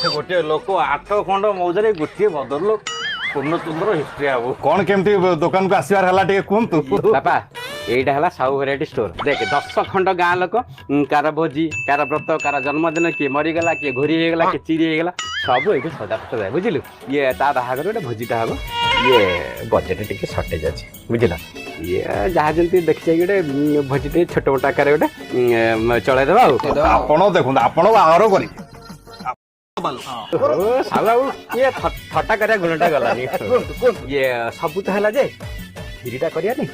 गोटे लोक 8 खंड मौजरे गोटे भद्रलोक पूर्णचंद्र हिस्ट्री आबो कौन केमती दुकान को आसबार हला टिके कहंतु बापा एटा हला साहू भेराइटी स्टोर देख 10 खंड गाँ लोक कार भोजी कार व्रत कार जन्मदिन किए मरीगला किए घोरी होगला किए चिरी होगला सब ये सजा पट जाए बुझिलु ये ता बाहागर गोटे भोजीटा हम ये बजेट टिके सर्टेज अच्छे बुझिल ये जहाँ जमी देखी जाए गोटे भोजी टे छोट मोट आकार गोटे चलाई देवा आपण देखुन आपण बाहर करी साहू बाबू ये थट्टा करिया गुणटा गलानी ये सब तो है जे खीरीटा करियानी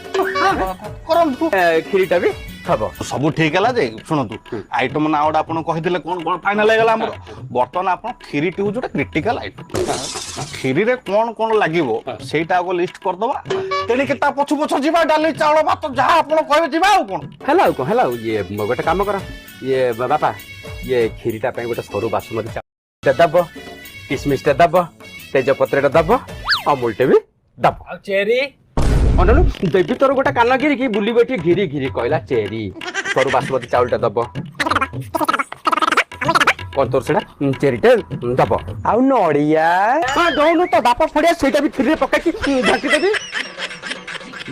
खीरीटा भी हबो सब ठीक है जे सुनतु आइटम ना ओडा आपण कहिदिले कोन कोन फाइनल हेगला हमर बर्तन आपण खीरी टी जोटा क्रिटिकल आइटम खीरी रे कोन कोन लागिवो सेटा को लिस्ट कर दबा तेनी केता पछु पछु जीवा डाली चावल भात जहा आपण कहबे जीवा आ कोन हेला ये गोटे काम कर ये बापा ये खीरीटा पे गोटे सरू बासमती चावल दब किसमिस दब तेजपत्र दब अमूल टे भी दब चेरी अनलु देवी तोर गोटे कान गिरी की बुली बैठी घिरी घिरी कहला चेरी सरू बासमती चावल दब कौन तोर सेटा चेरीटे दब आउ नड़िया हां दौनु तो बाप फड़िया सेटा भी खीरी पका की झाकी देबी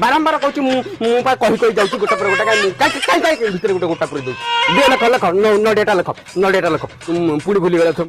बारंबार कहूँ मुझे कही जाऊँ गोटा पर गोटा कहीं भीतर गोटे गोटा पर दूँ लख नडियाटा लख पुणी भूली गला